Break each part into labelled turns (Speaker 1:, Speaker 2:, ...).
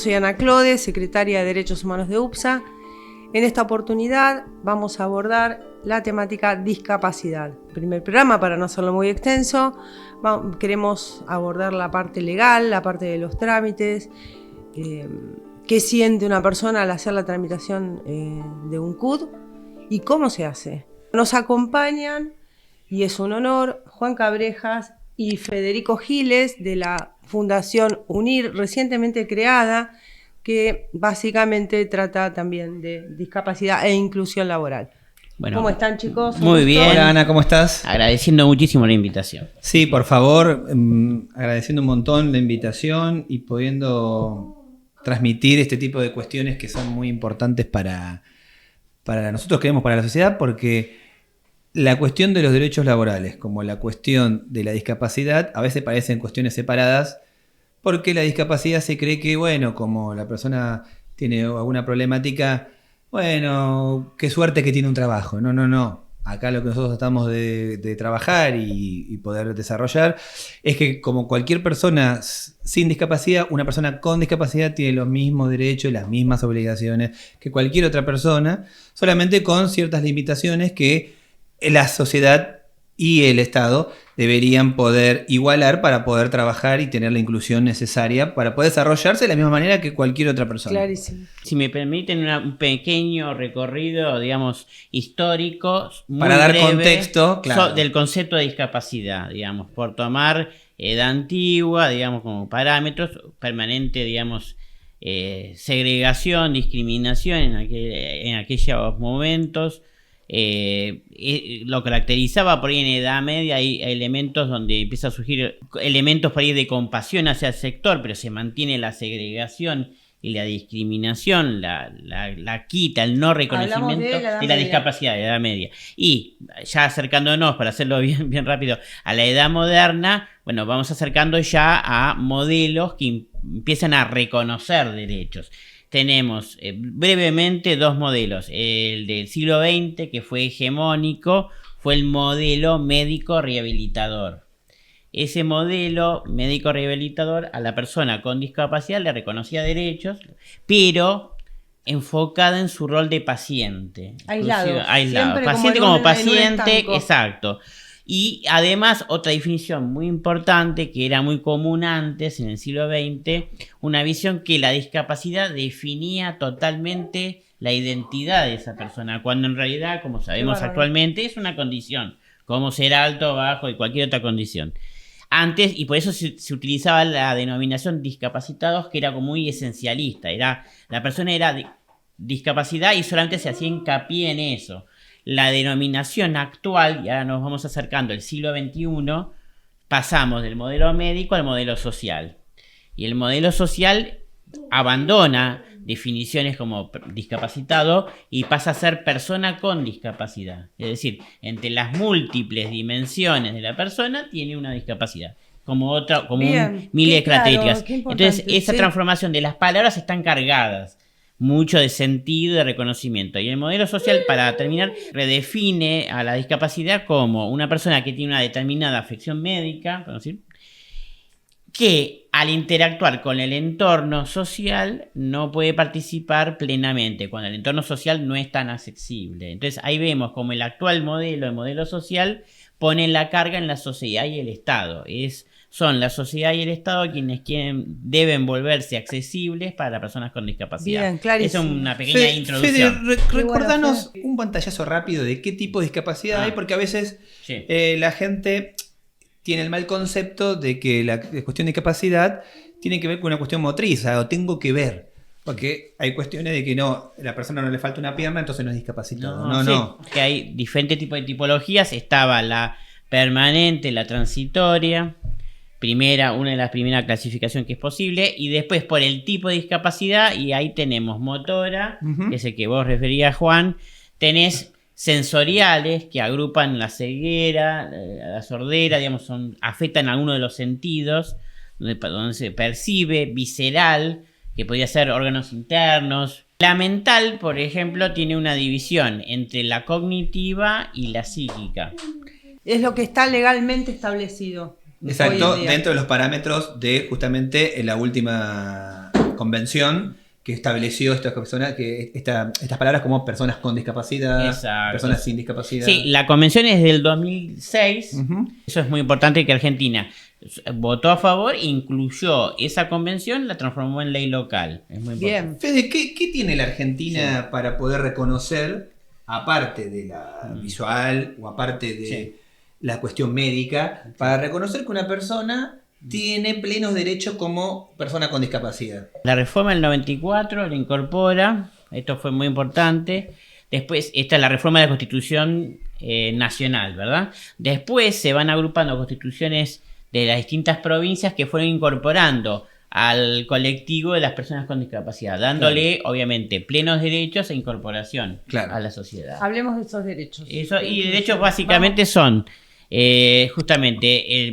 Speaker 1: soy Ana Clode, secretaria de Derechos Humanos de UPSA. En esta oportunidad vamos a abordar la temática discapacidad. Primer programa, para no hacerlo muy extenso, queremos abordar la parte legal, la parte de los trámites, qué siente una persona al hacer la tramitación de un CUD y cómo se hace. Nos acompañan, y es un honor, Juan Cabrejas y Federico Giles de la Fundación UNIR, recientemente creada, que básicamente trata también de discapacidad e inclusión laboral.
Speaker 2: Bueno,
Speaker 1: ¿cómo están, chicos?
Speaker 2: Muy bien.
Speaker 3: Hola, Ana, ¿cómo estás?
Speaker 2: Agradeciendo muchísimo la invitación.
Speaker 3: Sí, por favor, agradeciendo un montón la invitación y pudiendo transmitir este tipo de cuestiones que son muy importantes para nosotros, creemos, para la sociedad, porque la cuestión de los derechos laborales como la cuestión de la discapacidad a veces parecen cuestiones separadas, porque la discapacidad se cree que, bueno, como la persona tiene alguna problemática, bueno, qué suerte que tiene un trabajo. No. Acá lo que nosotros tratamos de trabajar y poder desarrollar es que, como cualquier persona sin discapacidad, una persona con discapacidad tiene los mismos derechos y las mismas obligaciones que cualquier otra persona, solamente con ciertas limitaciones que la sociedad y el Estado deberían poder igualar para poder trabajar y tener la inclusión necesaria para poder desarrollarse de la misma manera que cualquier otra persona.
Speaker 1: Clarísimo.
Speaker 2: Si me permiten un pequeño recorrido, digamos, histórico, muy
Speaker 3: para dar
Speaker 2: breve,
Speaker 3: contexto, claro,
Speaker 2: del concepto de discapacidad, digamos, por tomar edad antigua, digamos, como parámetros, permanente, digamos, segregación, discriminación en aquellos momentos. Lo caracterizaba por ahí en edad media. Hay elementos donde empieza a surgir elementos por ahí de compasión hacia el sector, pero se mantiene la segregación y la discriminación, la quita, el no reconocimiento de la discapacidad de edad media. Y ya acercándonos, para hacerlo bien rápido, a la edad moderna, bueno, vamos acercando ya a modelos que empiezan a reconocer derechos. Tenemos brevemente dos modelos. El del siglo XX, que fue hegemónico, fue el modelo médico rehabilitador. Ese modelo médico rehabilitador a la persona con discapacidad le reconocía derechos, pero enfocada en su rol de paciente.
Speaker 1: Aislado.
Speaker 2: Paciente como paciente, exacto. Y además, otra definición muy importante que era muy común antes, en el siglo XX, una visión que la discapacidad definía totalmente la identidad de esa persona, cuando en realidad, como sabemos actualmente, es una condición, como ser alto, bajo y cualquier otra condición. Antes, y por eso se utilizaba la denominación discapacitados, que era como muy esencialista, la persona era discapacidad y solamente se hacía hincapié en eso. La denominación actual, y ahora nos vamos acercando al siglo XXI, pasamos del modelo médico al modelo social. Y el modelo social abandona definiciones como discapacitado y pasa a ser persona con discapacidad. Es decir, entre las múltiples dimensiones de la persona tiene una discapacidad. Como un mil de características. Entonces, esa transformación de las palabras están cargadas mucho de sentido y de reconocimiento. Y el modelo social, para terminar, redefine a la discapacidad como una persona que tiene una determinada afección médica, ¿podemos decir?, que al interactuar con el entorno social no puede participar plenamente, cuando el entorno social no es tan accesible. Entonces ahí vemos como el actual modelo, el modelo social, pone la carga en la sociedad y el Estado. Son la sociedad y el Estado quienes deben volverse accesibles para las personas con discapacidad.
Speaker 1: Bien, clarísimo.
Speaker 2: Esa es una pequeña introducción.
Speaker 3: Fede, recordanos un pantallazo rápido de qué tipo de discapacidad hay, porque a veces la gente tiene el mal concepto de que la cuestión de discapacidad tiene que ver con una cuestión motriz, o tengo que ver. Porque hay cuestiones de que a la persona no le falta una pierna, entonces no es discapacitado. No.
Speaker 2: Que hay diferentes tipos de tipologías. Estaba la permanente, la transitoria. Una de las primeras clasificaciones que es posible, y después por el tipo de discapacidad, y ahí tenemos motora, que es el que vos referías, Juan, tenés sensoriales, que agrupan la ceguera, la sordera, digamos, afectan alguno de los sentidos, donde se percibe, visceral, que podría ser órganos internos. La mental, por ejemplo, tiene una división entre la cognitiva y la psíquica.
Speaker 1: Es lo que está legalmente establecido.
Speaker 3: Exacto, dentro de los parámetros de justamente la última convención que estableció estas palabras como personas con discapacidad,
Speaker 2: Exacto.
Speaker 3: personas sin discapacidad.
Speaker 2: Sí, la convención es del 2006. Eso es muy importante, que Argentina votó a favor, incluyó esa convención, la transformó en ley local. Es muy importante.
Speaker 1: Bien.
Speaker 3: Fede, ¿qué tiene la Argentina para poder reconocer, aparte de la visual o aparte de la cuestión médica, para reconocer que una persona tiene plenos derechos como persona con discapacidad?
Speaker 2: La reforma del 94 lo incorpora, esto fue muy importante. Después, esta es la reforma de la Constitución Nacional, ¿verdad? Después se van agrupando constituciones de las distintas provincias que fueron incorporando al colectivo de las personas con discapacidad, dándole, obviamente, plenos derechos e incorporación a la sociedad.
Speaker 1: Hablemos de esos derechos.
Speaker 2: Y derechos básicamente son, justamente,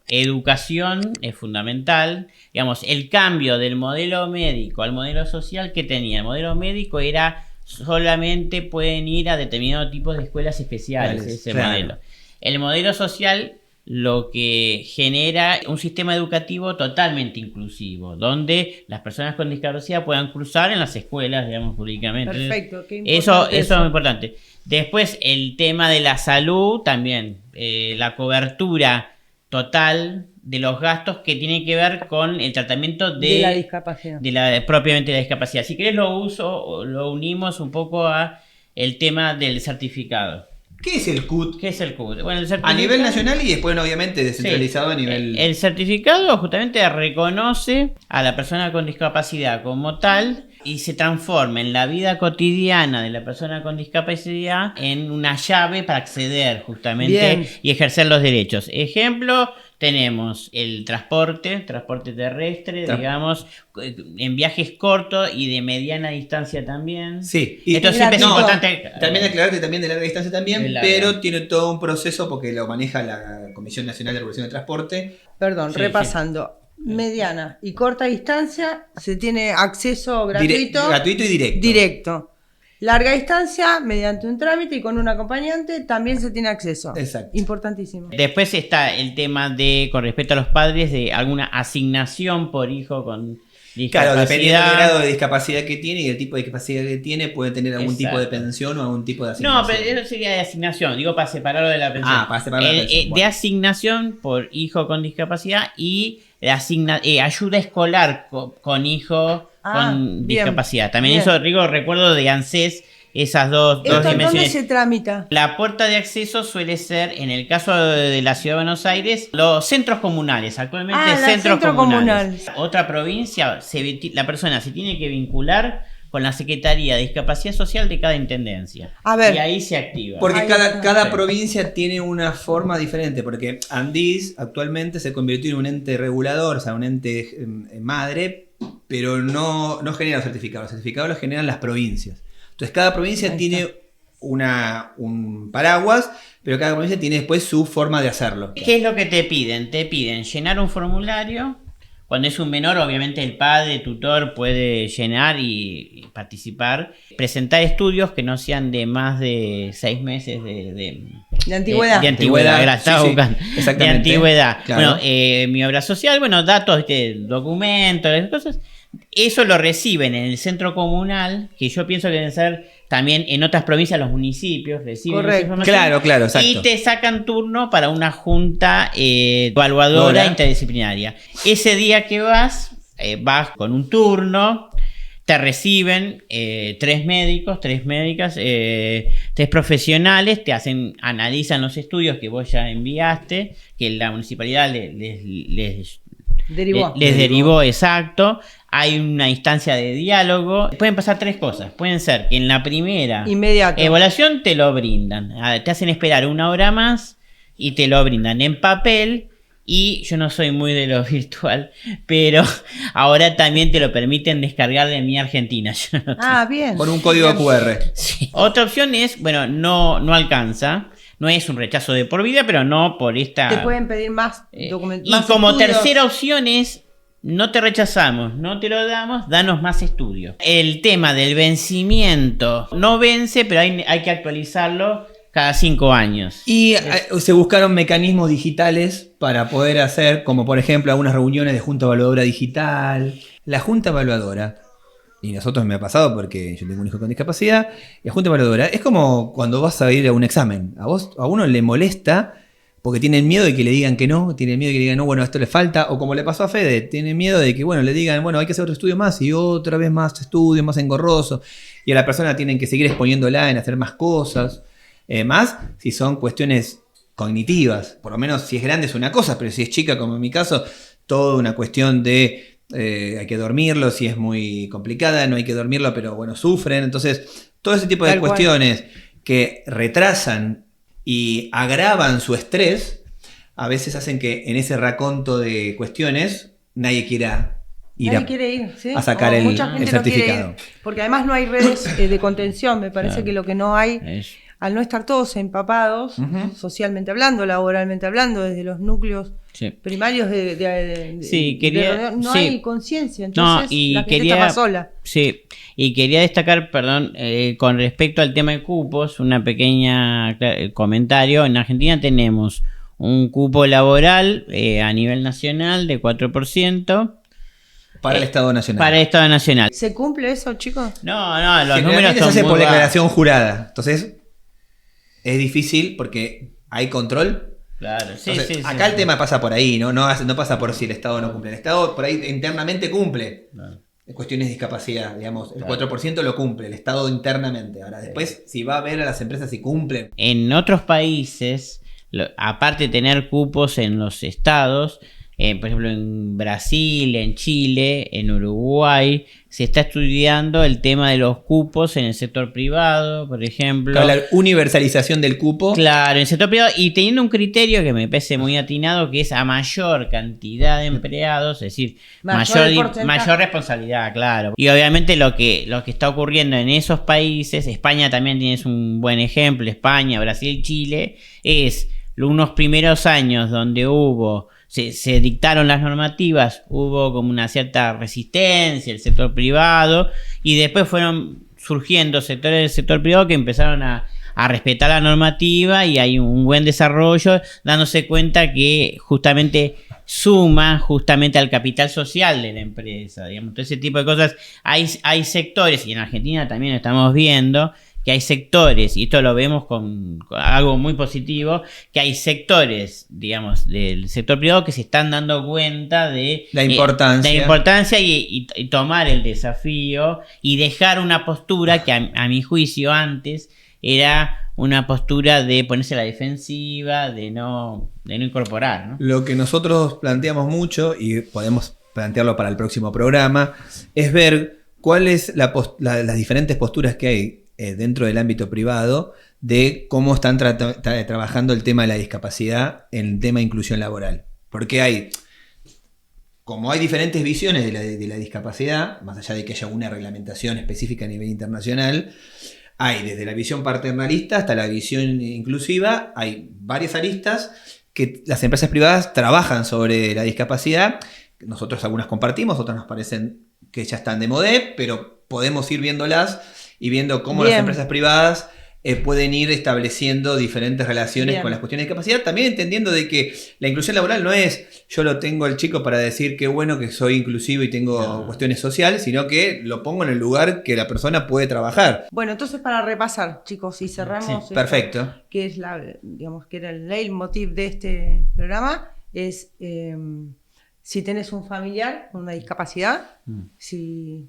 Speaker 2: educación es fundamental. Digamos, el cambio del modelo médico al modelo social que tenía. El modelo médico era solamente pueden ir a determinados tipos de escuelas especiales, ese modelo. El modelo social lo que genera un sistema educativo totalmente inclusivo, donde las personas con discapacidad puedan cursar en las escuelas, digamos, públicamente.
Speaker 1: Perfecto, qué
Speaker 2: Eso
Speaker 1: importante
Speaker 2: es muy importante. Después, el tema de la salud también, la cobertura total de los gastos que tienen que ver con el tratamiento de
Speaker 1: la discapacidad.
Speaker 2: Propiamente de la discapacidad. Si querés lo unimos un poco a el tema del certificado.
Speaker 3: ¿Qué es el CUT?
Speaker 2: ¿Qué es el CUT? Bueno,
Speaker 3: A nivel nacional y después, obviamente, descentralizado a nivel...
Speaker 2: El certificado justamente reconoce a la persona con discapacidad como tal y se transforma en la vida cotidiana de la persona con discapacidad en una llave para acceder justamente y ejercer los derechos. Ejemplo, tenemos el transporte terrestre, digamos, en viajes cortos y de mediana distancia también.
Speaker 3: Sí.
Speaker 2: Esto siempre es importante.
Speaker 3: También aclarar que también de larga distancia también, pero tiene todo un proceso porque lo maneja la Comisión Nacional de Regulación de Transporte.
Speaker 1: Perdón, repasando. Mediana y corta distancia se tiene acceso gratuito.
Speaker 3: Gratuito y directo.
Speaker 1: Directo. Larga distancia, mediante un trámite y con un acompañante, también se tiene acceso.
Speaker 3: Exacto.
Speaker 1: Importantísimo.
Speaker 2: Después está el tema de, con respecto a los padres, de alguna asignación por hijo con discapacidad.
Speaker 3: Claro, dependiendo del grado de discapacidad que tiene y el tipo de discapacidad que tiene, puede tener algún tipo de pensión o algún tipo de asignación.
Speaker 2: No, pero eso sería de asignación, digo para separarlo de la pensión.
Speaker 3: Para separarlo de la pensión.
Speaker 2: De asignación por hijo con discapacidad y ayuda escolar con hijo con discapacidad. También eso, Rigo, recuerdo de ANSES, esas dos dimensiones.
Speaker 1: ¿Dónde se tramita?
Speaker 2: La puerta de acceso suele ser, en el caso de la Ciudad de Buenos Aires, los centros comunales. Actualmente centros comunales. Otra provincia, la persona se tiene que vincular con la Secretaría de Discapacidad Social de cada intendencia.
Speaker 1: A ver.
Speaker 2: Y ahí se activa.
Speaker 3: Porque cada provincia tiene una forma diferente, porque Andis actualmente se convirtió en un ente regulador, o sea, un ente madre, pero no genera los certificados. Los certificados los generan las provincias. Entonces cada provincia tiene un paraguas, pero cada provincia tiene después su forma de hacerlo.
Speaker 2: ¿Qué es lo que te piden? Te piden llenar un formulario. Cuando es un menor, obviamente el padre, tutor, puede llenar y participar. Presentar estudios que no sean de más de 6 meses de
Speaker 1: antigüedad.
Speaker 2: De antigüedad, estaba buscando.
Speaker 3: Exactamente.
Speaker 2: De antigüedad.
Speaker 3: Claro.
Speaker 2: Bueno, mi obra social, datos, documentos, esas cosas. Eso lo reciben en el centro comunal, que yo pienso que deben ser también en otras provincias, los municipios reciben esa información.
Speaker 3: Claro, exacto.
Speaker 2: Y te sacan turno para una junta evaluadora interdisciplinaria. Ese día que vas con un turno, te reciben 3 médicos, 3 médicas, 3 profesionales, analizan los estudios que vos ya enviaste, que la municipalidad les derivó, exacto. Hay una instancia de diálogo. Pueden pasar 3 cosas. Pueden ser que en la primera evaluación te lo brindan. Te hacen esperar 1 hora más y te lo brindan en papel. Y yo no soy muy de lo virtual, pero ahora también te lo permiten descargar de Mi Argentina.
Speaker 1: Bien.
Speaker 3: Con un código QR.
Speaker 2: Sí. Otra opción es, no alcanza. No es un rechazo de por vida, pero no por esta...
Speaker 1: Te pueden pedir más documentos.
Speaker 2: Y como tercera opción es, no te rechazamos, no te lo damos, danos más estudios. El tema del vencimiento no vence, pero hay que actualizarlo cada 5 años.
Speaker 3: Y se buscaron mecanismos digitales para poder hacer, como por ejemplo algunas reuniones de junta evaluadora digital. la junta evaluadora, y nosotros me ha pasado porque yo tengo un hijo con discapacidad, y la junta evaluadora es como cuando vas a ir a un examen. A uno le molesta porque tienen miedo de que le digan que no, tienen miedo de que le digan, no, bueno, esto le falta, o como le pasó a Fede, tienen miedo de que, bueno, le digan, bueno, hay que hacer otro estudio más, y otra vez más estudio, más engorroso, y a la persona tienen que seguir exponiéndola en hacer más cosas, más si son cuestiones cognitivas, por lo menos si es grande es una cosa, pero si es chica, como en mi caso, toda una cuestión de hay que dormirlo, si es muy complicada, no hay que dormirlo, pero bueno, sufren, entonces, todo ese tipo de cuestiones que retrasan y agravan su estrés, a veces hacen que en ese raconto de cuestiones nadie quiera ir,
Speaker 1: ¿sí?
Speaker 3: a sacar el certificado.
Speaker 1: No porque además no hay redes de contención, me parece que lo que no hay, al no estar todos empapados, socialmente hablando, laboralmente hablando, desde los núcleos primarios no hay conciencia, entonces la gente está más sola.
Speaker 2: Sí, y quería destacar, perdón, con respecto al tema de cupos, una pequeña comentario. En Argentina tenemos un cupo laboral a nivel nacional de 4%.
Speaker 3: Para el Estado Nacional.
Speaker 2: Para el Estado Nacional.
Speaker 1: ¿Se cumple eso, chicos?
Speaker 2: No, los números
Speaker 3: se hace por declaración jurada. Entonces, es difícil porque hay control.
Speaker 2: Claro,
Speaker 3: Entonces, acá el tema pasa por ahí, ¿no? No pasa por si el Estado no cumple. El Estado por ahí internamente cumple. Claro. Cuestiones de discapacidad, digamos, el 4% lo cumple, el Estado internamente. Ahora, después, si va a ver a las empresas si cumplen.
Speaker 2: En otros países, aparte de tener cupos en los estados, por ejemplo en Brasil, en Chile, en Uruguay, se está estudiando el tema de los cupos en el sector privado, por ejemplo.
Speaker 3: Claro, la universalización del cupo.
Speaker 2: Claro, en el sector privado, y teniendo un criterio que me parece muy atinado, que es a mayor cantidad de empleados, es decir, mayor responsabilidad, claro. Y obviamente lo que está ocurriendo en esos países, España también tiene un buen ejemplo, España, Brasil, Chile, es unos primeros años donde se dictaron las normativas, hubo como una cierta resistencia del sector privado, y después fueron surgiendo sectores del sector privado que empezaron a respetar la normativa, y hay un buen desarrollo, dándose cuenta que justamente suma al capital social de la empresa, digamos. Todo ese tipo de cosas. Hay sectores, y en Argentina también lo estamos viendo, que hay sectores, y esto lo vemos con algo muy positivo, que hay sectores, digamos, del sector privado que se están dando cuenta de la importancia y tomar el desafío y dejar una postura que a mi juicio antes era una postura de ponerse a la defensiva, de no incorporar, ¿no? Lo
Speaker 3: que nosotros planteamos mucho, y podemos plantearlo para el próximo programa, es ver cuáles las diferentes posturas que hay dentro del ámbito privado de cómo están trabajando el tema de la discapacidad en el tema de inclusión laboral. Porque como hay diferentes visiones de la discapacidad, más allá de que haya una reglamentación específica a nivel internacional, hay desde la visión paternalista hasta la visión inclusiva, hay varias aristas que las empresas privadas trabajan sobre la discapacidad. Nosotros algunas compartimos, otras nos parecen que ya están de modé, pero podemos ir viéndolas y viendo cómo las empresas privadas pueden ir estableciendo diferentes relaciones con las cuestiones de discapacidad, también entendiendo de que la inclusión laboral no es yo lo tengo al chico para decir qué bueno que soy inclusivo y tengo cuestiones sociales, sino que lo pongo en el lugar que la persona puede trabajar.
Speaker 1: Bueno, entonces para repasar, chicos, y cerramos
Speaker 3: perfecto.
Speaker 1: Que es que era el leitmotiv de este programa, es si tenés un familiar con una discapacidad, si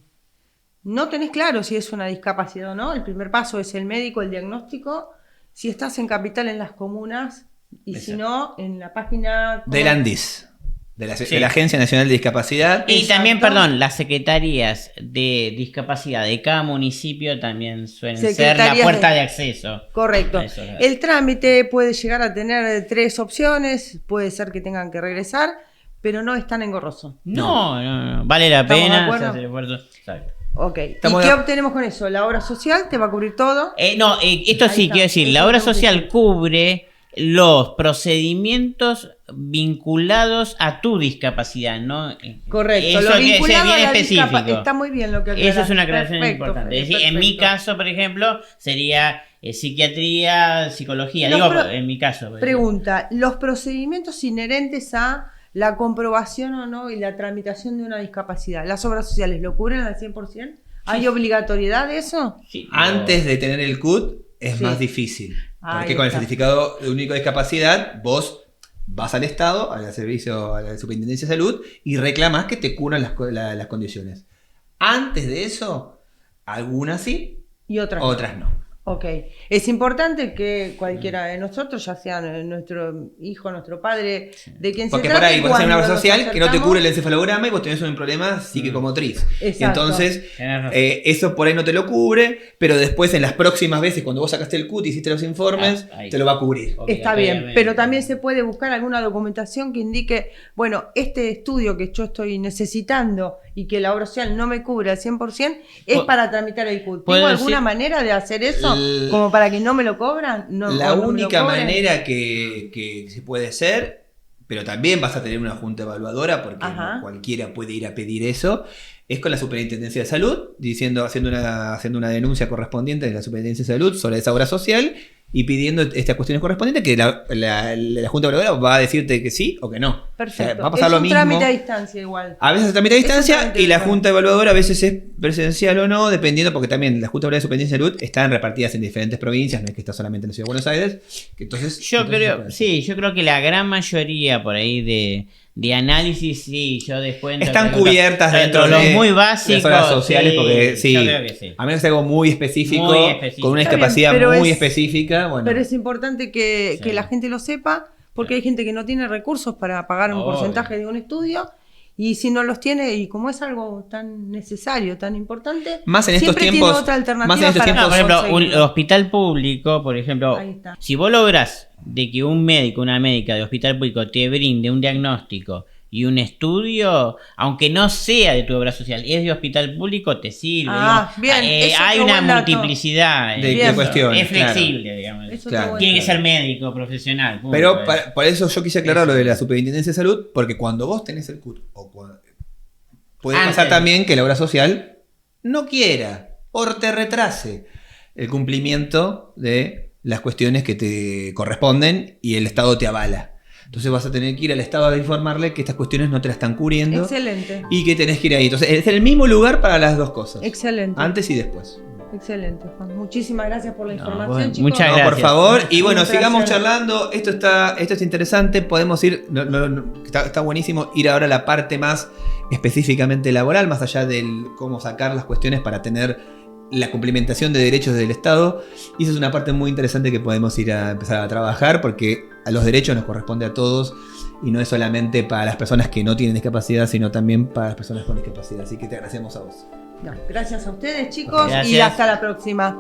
Speaker 1: no tenés claro si es una discapacidad o no, el primer paso es el médico, el diagnóstico. Si estás en Capital, en las comunas, y si no, en la página
Speaker 3: del ANDIS, de la Agencia Nacional de Discapacidad.
Speaker 2: Y también, las secretarías de discapacidad de cada municipio también suelen ser la puerta de acceso.
Speaker 1: Correcto. El trámite puede llegar a tener 3 opciones, puede ser que tengan que regresar, pero no es tan engorroso.
Speaker 2: No. Vale la pena hacer el esfuerzo. Exacto.
Speaker 1: Ok, ¿y qué obtenemos con eso? ¿La obra social te va a cubrir todo?
Speaker 2: Esto sí, quiero decir, la obra social cubre los procedimientos vinculados a tu discapacidad, ¿no?
Speaker 1: Correcto,
Speaker 2: eso
Speaker 1: lo vinculado
Speaker 2: es bien específico.
Speaker 1: Está muy bien lo que aclaras.
Speaker 2: Eso es una aclaración importante. Es decir, en mi caso, por ejemplo, sería psiquiatría, psicología. En mi caso.
Speaker 1: Pregunta, ¿los procedimientos inherentes a la comprobación o no y la tramitación de una discapacidad. ¿Las obras sociales lo cubren al 100%? ¿Hay obligatoriedad de eso?
Speaker 2: Sí,
Speaker 3: Antes de tener el CUT es
Speaker 1: Sí.
Speaker 3: más difícil. Porque
Speaker 1: Ahí
Speaker 3: con el
Speaker 1: está.
Speaker 3: certificado de único de discapacidad, vos vas al Estado, al servicio, a la Superintendencia de Salud, y reclamás que te curan las condiciones. Antes de eso, algunas sí,
Speaker 1: Y otras.
Speaker 3: otras no.
Speaker 1: Ok. Es importante que cualquiera de nosotros, ya sea nuestro hijo, nuestro padre, de quien
Speaker 3: Porque
Speaker 1: se
Speaker 3: por
Speaker 1: trate,
Speaker 3: ahí vos haces una
Speaker 1: cuando
Speaker 3: obra
Speaker 1: nos
Speaker 3: social que no te
Speaker 1: acercamos-
Speaker 3: cubre el encefalograma y vos tenés un problema psicomotriz.
Speaker 1: Exacto.
Speaker 3: Entonces,
Speaker 2: Tenés razón.
Speaker 3: eso por ahí no te lo cubre, pero después en las próximas veces, cuando vos sacaste el CUT y hiciste los informes,
Speaker 2: Ahí.
Speaker 3: te lo va a cubrir.
Speaker 1: Está bien,
Speaker 2: Obligatoriamente.
Speaker 1: pero también se puede buscar alguna documentación que indique, bueno, este estudio que yo estoy necesitando y que la obra social no me cubre al 100% es
Speaker 2: Pu-
Speaker 1: para tramitar el CUT.
Speaker 2: ¿puedo
Speaker 1: ¿Tengo alguna
Speaker 2: decir?
Speaker 1: manera de hacer eso?
Speaker 3: El-
Speaker 1: Como para que no me lo cobran. No,
Speaker 3: La
Speaker 1: o no me lo
Speaker 3: única
Speaker 1: cobren.
Speaker 3: manera que se puede hacer, pero también vas a tener una junta evaluadora porque
Speaker 1: Ajá.
Speaker 3: no cualquiera puede ir a pedir eso, es con la Superintendencia de Salud, haciendo una denuncia correspondiente de la Superintendencia de Salud sobre esa obra social y pidiendo estas cuestiones correspondientes que la junta evaluadora va a decirte que sí o que no.
Speaker 1: Perfecto.
Speaker 3: O sea, va a pasar
Speaker 1: es
Speaker 3: lo
Speaker 1: un
Speaker 3: mismo.
Speaker 1: trámite a distancia igual.
Speaker 3: A veces se tramita a
Speaker 1: Es un
Speaker 3: distancia
Speaker 1: trámite
Speaker 3: y la
Speaker 1: virtual.
Speaker 3: junta evaluadora a veces es presencial o no, dependiendo, porque también la junta evaluadora de Superintendencia de Salud están repartidas en diferentes provincias, no es que está solamente en la Ciudad de Buenos Aires. Entonces,
Speaker 2: Yo creo que la gran mayoría por ahí de análisis, sí, yo descuento.
Speaker 3: están
Speaker 2: que-
Speaker 3: cubiertas dentro
Speaker 2: los
Speaker 3: de
Speaker 2: muy básicos.
Speaker 3: las obras sociales, porque sí,
Speaker 2: yo creo que sí.
Speaker 3: a menos que sea algo muy específico,
Speaker 2: Muy específico.
Speaker 3: con una
Speaker 1: Está bien,
Speaker 3: discapacidad
Speaker 1: pero
Speaker 3: muy
Speaker 1: es-
Speaker 3: específica, bueno.
Speaker 1: Pero es importante que
Speaker 2: Sí.
Speaker 1: la gente lo sepa, porque hay gente que no tiene recursos para pagar un
Speaker 2: Obvio.
Speaker 1: porcentaje de un estudio, y si no los tiene, y como es algo tan necesario, tan importante,
Speaker 3: Más en estos
Speaker 1: siempre
Speaker 3: tiempos-
Speaker 1: tiene otra alternativa
Speaker 3: más en estos
Speaker 1: para
Speaker 2: No, por ejemplo, un
Speaker 1: conseguirlo.
Speaker 2: hospital público, por ejemplo,
Speaker 1: Ahí está.
Speaker 2: si vos lográs de que un médico, una médica de hospital público te brinde un diagnóstico y un estudio, aunque no sea de tu obra social, es de hospital público, te sirve.
Speaker 1: Ah,
Speaker 2: digamos.
Speaker 1: bien, es
Speaker 2: Hay
Speaker 1: otro
Speaker 2: una
Speaker 1: buen dato.
Speaker 2: multiplicidad.
Speaker 3: de
Speaker 1: Bien.
Speaker 3: cuestiones.
Speaker 2: Es flexible, digamos.
Speaker 1: Eso
Speaker 3: Claro.
Speaker 1: está bueno.
Speaker 2: Tiene que ser médico, profesional. punto.
Speaker 3: Pero por eso yo quise aclarar lo de la Superintendencia de Salud, porque cuando vos tenés el CUT, puede
Speaker 2: Antes.
Speaker 3: pasar también que la obra social no quiera o te retrase el cumplimiento de las cuestiones que te corresponden y el Estado te avala. Entonces vas a tener que ir al Estado a informarle que estas cuestiones no te las están cubriendo
Speaker 1: Excelente,
Speaker 3: y que tenés que ir ahí. Entonces es el mismo lugar para las dos cosas.
Speaker 1: excelente.
Speaker 3: Antes y después.
Speaker 1: Excelente, Juan. Muchísimas gracias por la información,
Speaker 2: bueno,
Speaker 1: chicos.
Speaker 2: muchas
Speaker 3: No,
Speaker 2: gracias.
Speaker 3: por favor. Y bueno,
Speaker 1: Muchas
Speaker 3: sigamos
Speaker 1: gracias.
Speaker 3: charlando. Esto es interesante. Podemos ir. Está buenísimo ir ahora a la parte más específicamente laboral, más allá del cómo sacar las cuestiones para tener la cumplimentación de derechos del Estado. Y esa es una parte muy interesante que podemos ir a empezar a trabajar, porque a los derechos nos corresponde a todos. Y no es solamente para las personas que no tienen discapacidad, sino también para las personas con discapacidad. Así que te agradecemos a vos.
Speaker 1: No, gracias a ustedes, chicos, y
Speaker 2: Gracias.
Speaker 1: hasta la próxima.